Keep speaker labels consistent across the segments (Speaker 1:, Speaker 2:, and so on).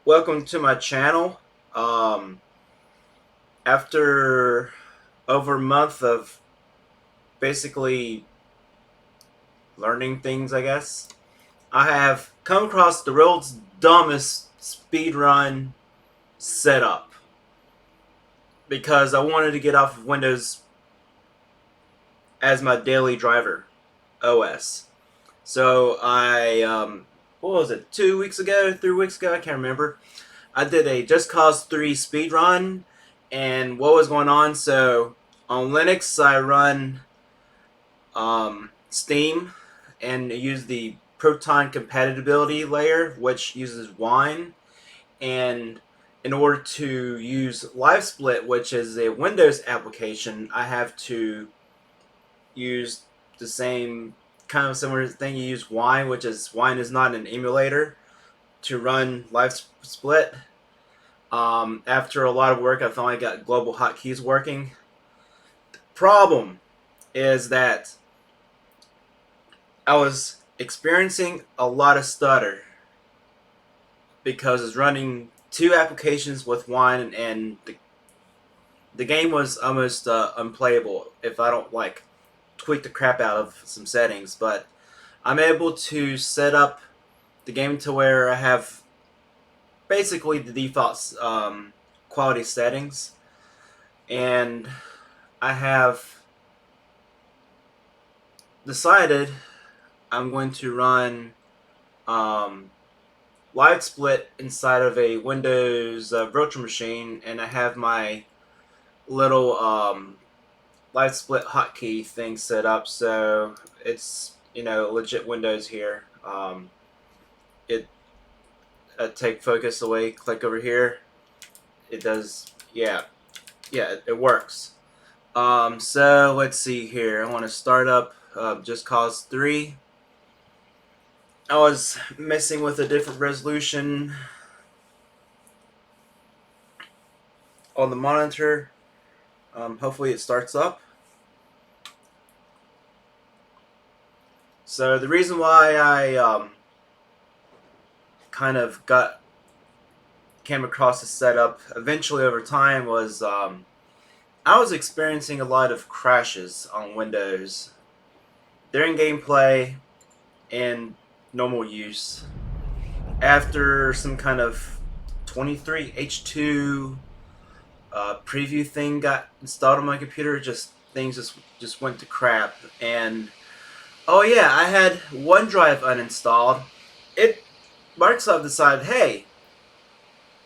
Speaker 1: welcome to my channel. Um, After over a month of basically learning things, I guess, I have come across the world's dumbest speedrun setup because I wanted to get off of Windows as my daily driver OS. So what was it, 2 weeks ago, 3 weeks ago, I can't remember. I did a Just Cause 3 speedrun, and what was going on? So on Linux, I run Steam and use the Proton compatibility layer, which uses Wine. And in order to use LiveSplit, which is a Windows application, I have to use the same kind of similar thing. You use Wine, which is Wine is not an emulator to run LiveSplit. After a lot of work, I finally got global hotkeys working. The problem is that I was experiencing a lot of stutter because it's running two applications with one, and the game was almost unplayable if I don't tweak the crap out of some settings. But I'm able to set up the game to where I have basically the default quality settings, and I have decided I'm going to run LiveSplit inside of a Windows virtual machine, and I have my little Live-Split-Hotkey thing set up, so it's legit Windows here. It take focus away, click over here. It does, yeah, it works. So let's see here. I want to start up Just Cause 3. I was messing with a different resolution on the monitor. Hopefully it starts up. So the reason why I kind of came across the setup eventually over time was I was experiencing a lot of crashes on Windows during gameplay and normal use. After some kind of 23H2 preview thing got installed on my computer, things just went to crap. And oh yeah, I had OneDrive uninstalled. Microsoft decided, hey,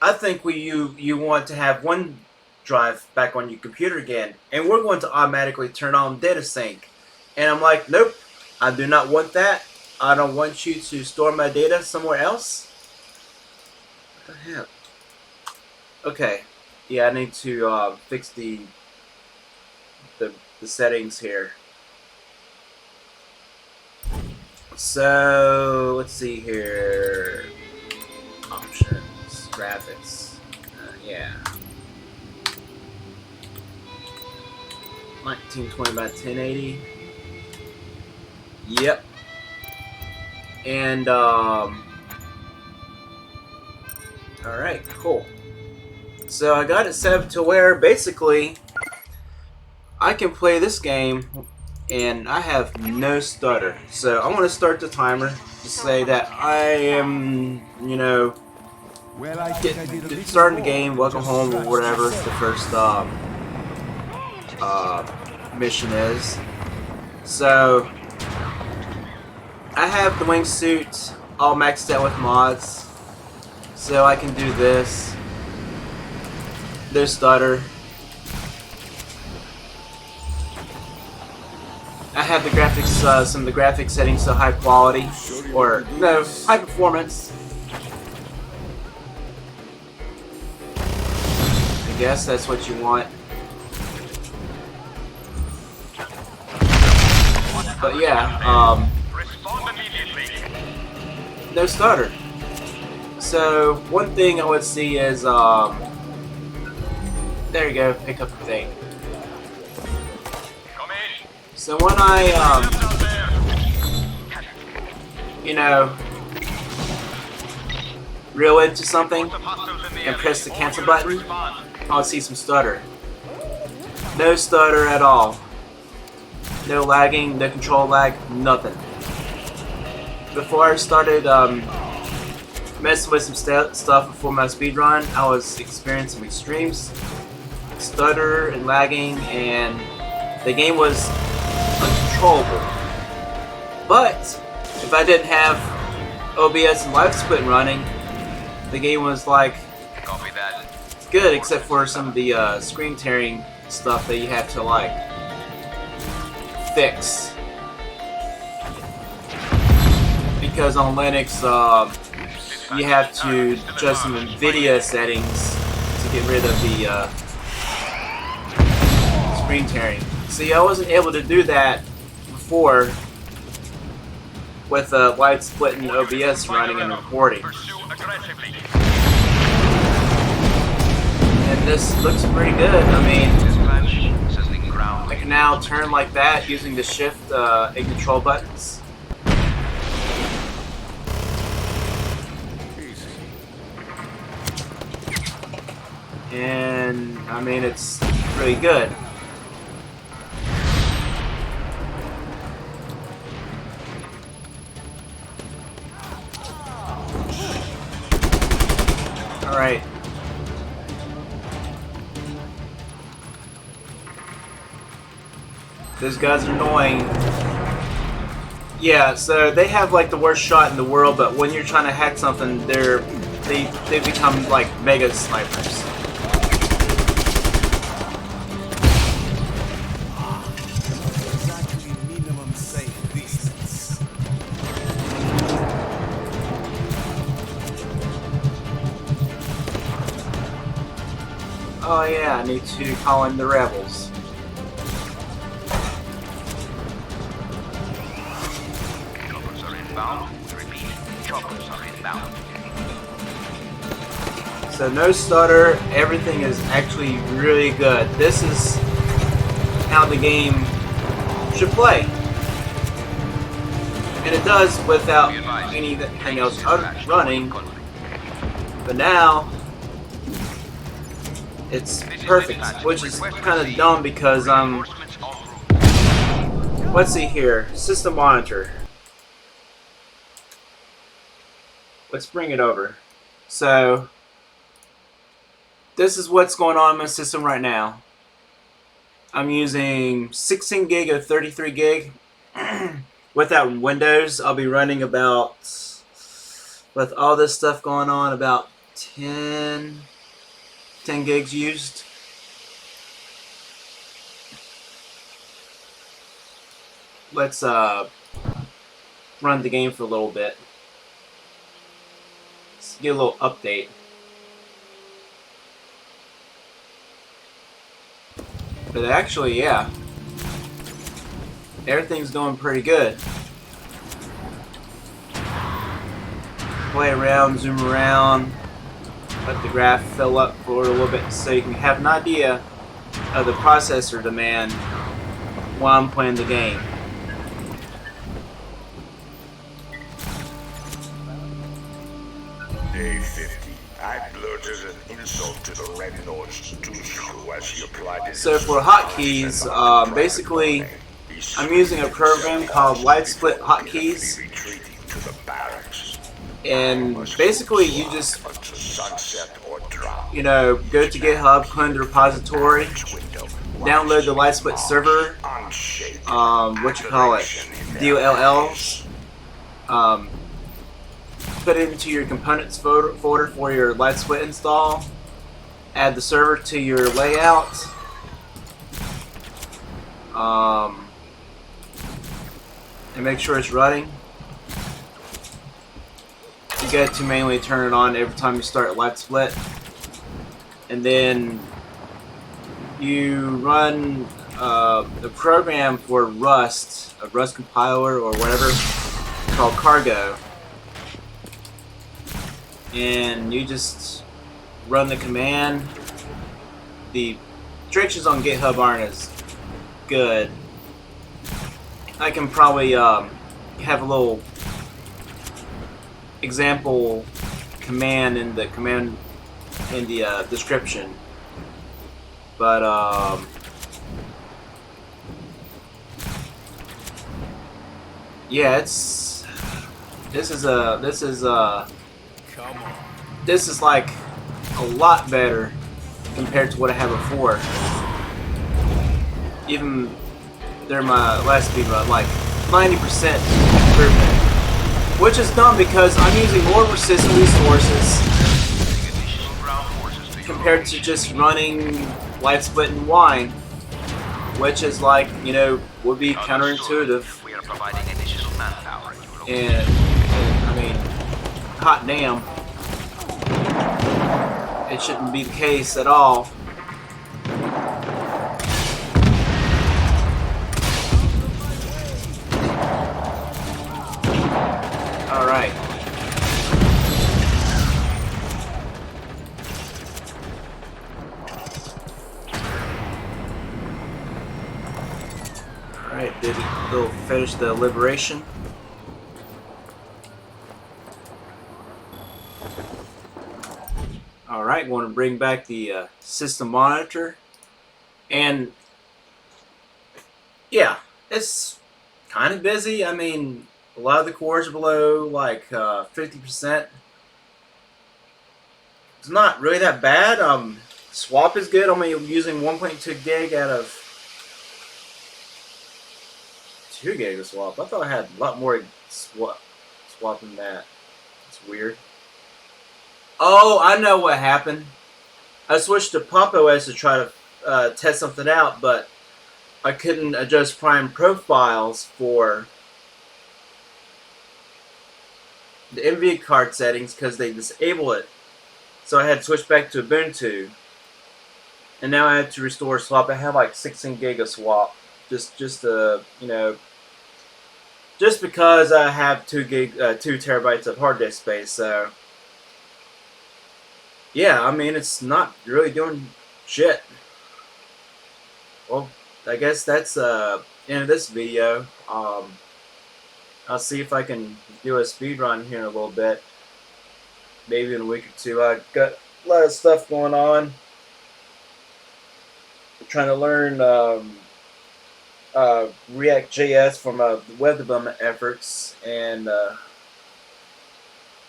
Speaker 1: I think you want to have OneDrive back on your computer again, and we're going to automatically turn on data sync. And I'm like, nope, I do not want that. I don't want you to store my data somewhere else. What the hell? Okay, yeah, I need to fix the settings here. So let's see here. Options, graphics, yeah. 1920 by 1080. Yep. And alright, cool. So I got it set up to where basically I can play this game and I have no stutter. So I'm going to start the timer to say that I am, starting the game, welcome home, or whatever the first mission is. So I have the wingsuit all maxed out with mods, so I can do this. There's stutter. I have the graphics, some of the graphics settings to high quality, or no, high performance. I guess that's what you want. But yeah, no stutter. So one thing I would see is, there you go, pick up the thing. So when I, real into something and press the cancel button, I'll see some stutter. No stutter at all. No lagging, no control lag, nothing. Before I started messing with some stuff before my speedrun, I was experiencing some extremes, stutter and lagging, and the game was uncontrollable. But if I didn't have OBS and Live-Split running, the game was like good, except for some of the screen tearing stuff that you have to like fix. Because on Linux, you have to adjust some NVIDIA settings to get rid of the screen tearing. See, I wasn't able to do that before with Live-Split and OBS running and recording. And this looks pretty good. I mean, I can now turn like that using the shift and control buttons. And I mean, it's really good. Alright. Those guys are annoying. Yeah, so they have like the worst shot in the world, but when you're trying to hack something, they become like mega snipers. Oh yeah, I need to call in the rebels.
Speaker 2: Choppers are inbound. Repeat, choppers are inbound.
Speaker 1: So no stutter, everything is actually really good. This is how the game should play. And it does without anything else running. But now, it's perfect, which is kind of dumb because, let's see here, system monitor. Let's bring it over. So, this is what's going on in my system right now. I'm using 16 gig of 33 gig. Without Windows, I'll be running about, with all this stuff going on, about 10 gigs used. Let's run the game for a little bit. Let's get a little update. But actually, yeah, everything's going pretty good. Play around, zoom around. Let the graph fill up for a little bit so you can have an idea of the processor demand while I'm playing the game.
Speaker 3: Day 50. I blurted an insult to the Red Lord's Dusku as he applied his...
Speaker 1: So for hotkeys, basically, I'm using a program called Live-Split-Hotkeys. And basically you just, you know, go to GitHub, clone the repository, download the Live-Split server, DLLs, put it into your components folder for your Live-Split install, add the server to your layout, and make sure it's running. You got to manually turn it on every time you start Live-Split, and then you run the program for Rust, a Rust compiler or whatever, called Cargo, and you just run the command. The directions on GitHub aren't as good. I can probably have a little example command in the description. But yeah, this is like a lot better compared to what I had before. Even during my last speedrun, like 90% improvement, which is dumb because I'm using more resistant resources compared to just running Live-Split and Wine, which is like, you know, would be counterintuitive.
Speaker 2: We are providing additional manpower.
Speaker 1: And I mean, hot damn, it shouldn't be the case at all. Alright. Alright, did we'll finish the liberation. Alright, want to bring back the system monitor. And yeah, it's kind of busy. I mean, a lot of the cores are below like 50%. It's not really that bad. Swap is good. I'm using 1.2 gig out of 2 gig of swap. I thought I had a lot more swap than that. It's weird. Oh, I know what happened. I switched to Pop OS to try to test something out, but I couldn't adjust prime profiles for the NVIDIA card settings because they disable it. So I had to switch back to Ubuntu, and now I have to restore swap. I have like 16 gig of swap, just you know, just because I have 2 terabytes of hard disk space. So yeah, I mean, it's not really doing shit. Well, I guess that's the end of this video. I'll see if I can do a speed run here in a little bit. Maybe in a week or two. I got a lot of stuff going on. I'm trying to learn React.js for my web development efforts, and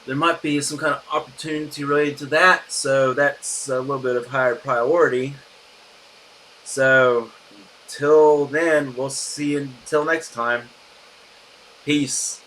Speaker 1: there might be some kind of opportunity related to that, so that's a little bit of higher priority. So till then, we'll see you until next time. Peace.